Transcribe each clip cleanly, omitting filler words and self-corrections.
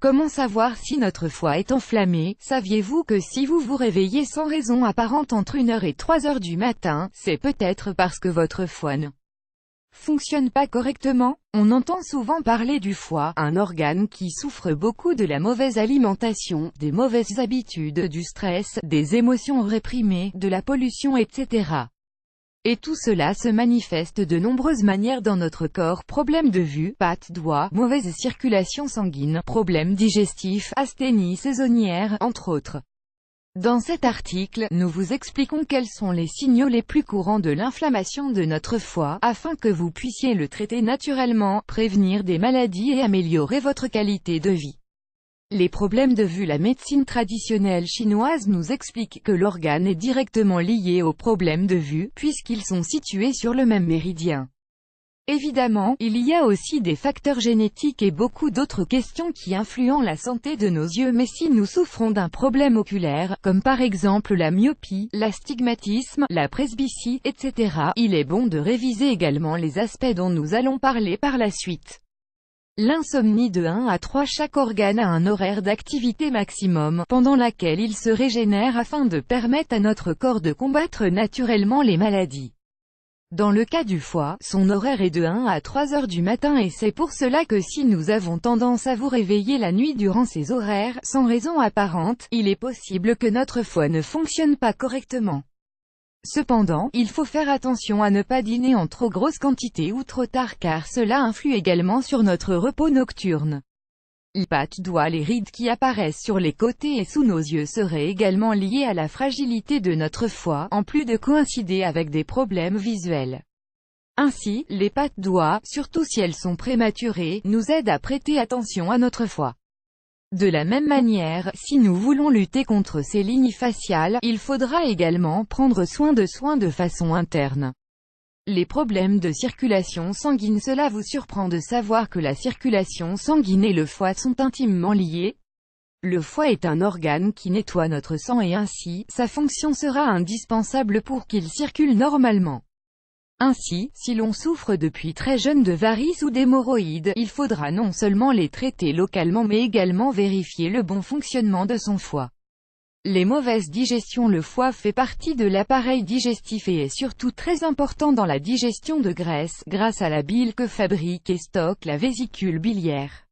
Comment savoir si notre foie est enflammé? Saviez-vous que si vous vous réveillez sans raison apparente entre 1h et 3h du matin, c'est peut-être parce que votre foie ne fonctionne pas correctement? On entend souvent parler du foie, un organe qui souffre beaucoup de la mauvaise alimentation, des mauvaises habitudes, du stress, des émotions réprimées, de la pollution, etc. Et tout cela se manifeste de nombreuses manières dans notre corps: problèmes de vue, pattes, doigts, mauvaise circulation sanguine, problèmes digestifs, asthénie saisonnière, entre autres. Dans cet article, nous vous expliquons quels sont les signaux les plus courants de l'inflammation de notre foie, afin que vous puissiez le traiter naturellement, prévenir des maladies et améliorer votre qualité de vie. Les problèmes de vue. La médecine traditionnelle chinoise nous explique que l'organe est directement lié aux problèmes de vue, puisqu'ils sont situés sur le même méridien. Évidemment, il y a aussi des facteurs génétiques et beaucoup d'autres questions qui influent la santé de nos yeux, mais si nous souffrons d'un problème oculaire, comme par exemple la myopie, l'astigmatisme, la presbytie, etc., il est bon de réviser également les aspects dont nous allons parler par la suite. L'insomnie. De 1 à 3, chaque organe a un horaire d'activité maximum, pendant laquelle il se régénère afin de permettre à notre corps de combattre naturellement les maladies. Dans le cas du foie, son horaire est de 1 à 3 heures du matin, et c'est pour cela que si nous avons tendance à vous réveiller la nuit durant ces horaires, sans raison apparente, il est possible que notre foie ne fonctionne pas correctement. Cependant, il faut faire attention à ne pas dîner en trop grosse quantité ou trop tard, car cela influe également sur notre repos nocturne. Les pattes, doigts, les rides qui apparaissent sur les côtés et sous nos yeux seraient également liées à la fragilité de notre foie, en plus de coïncider avec des problèmes visuels. Ainsi, les pattes, doigts, surtout si elles sont prématurées, nous aident à prêter attention à notre foie. De la même manière, si nous voulons lutter contre ces lignes faciales, il faudra également prendre soin de façon interne. Les problèmes de circulation sanguine. Cela vous surprend de savoir que la circulation sanguine et le foie sont intimement liés? Le foie est un organe qui nettoie notre sang et ainsi, sa fonction sera indispensable pour qu'il circule normalement. Ainsi, si l'on souffre depuis très jeune de varices ou d'hémorroïdes, il faudra non seulement les traiter localement mais également vérifier le bon fonctionnement de son foie. Les mauvaises digestions. Le foie fait partie de l'appareil digestif et est surtout très important dans la digestion de graisse, grâce à la bile que fabrique et stocke la vésicule biliaire.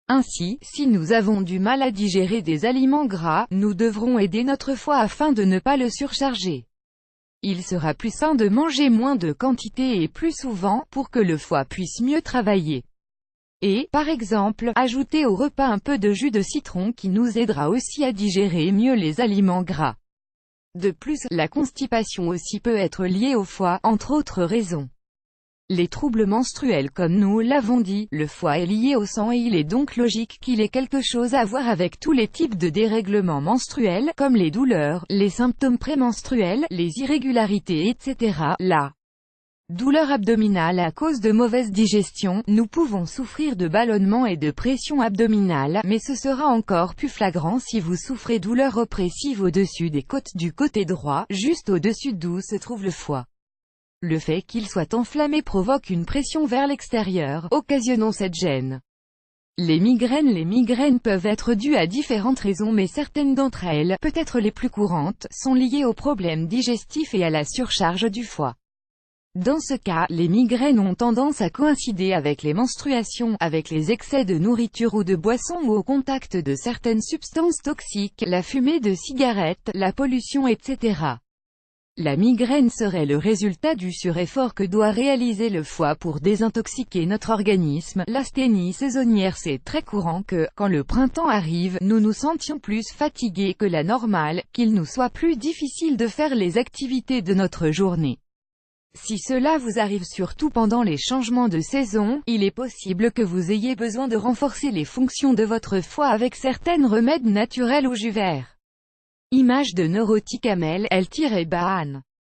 Ainsi, si nous avons du mal à digérer des aliments gras, nous devrons aider notre foie afin de ne pas le surcharger. Il sera plus sain de manger moins de quantité et plus souvent, pour que le foie puisse mieux travailler. Et, par exemple, ajouter au repas un peu de jus de citron qui nous aidera aussi à digérer mieux les aliments gras. De plus, la constipation aussi peut être liée au foie, entre autres raisons. Les troubles menstruels. Comme nous l'avons dit, le foie est lié au sang et il est donc logique qu'il ait quelque chose à voir avec tous les types de dérèglements menstruels, comme les douleurs, les symptômes prémenstruels, les irrégularités, etc. La douleur abdominale à cause de mauvaise digestion. Nous pouvons souffrir de ballonnement et de pression abdominale, mais ce sera encore plus flagrant si vous souffrez douleurs oppressives au-dessus des côtes du côté droit, juste au-dessus d'où se trouve le foie. Le fait qu'il soit enflammé provoque une pression vers l'extérieur, occasionnant cette gêne. Les migraines. Les migraines peuvent être dues à différentes raisons, mais certaines d'entre elles, peut-être les plus courantes, sont liées aux problèmes digestifs et à la surcharge du foie. Dans ce cas, les migraines ont tendance à coïncider avec les menstruations, avec les excès de nourriture ou de boissons ou au contact de certaines substances toxiques, la fumée de cigarettes, la pollution, etc. La migraine serait le résultat du sureffort que doit réaliser le foie pour désintoxiquer notre organisme. L'asthénie saisonnière. C'est très courant que, quand le printemps arrive, nous nous sentions plus fatigués que la normale, qu'il nous soit plus difficile de faire les activités de notre journée. Si cela vous arrive surtout pendant les changements de saison, il est possible que vous ayez besoin de renforcer les fonctions de votre foie avec certains remèdes naturels ou jus verts. Image de Neuroticamel, L-Bahan.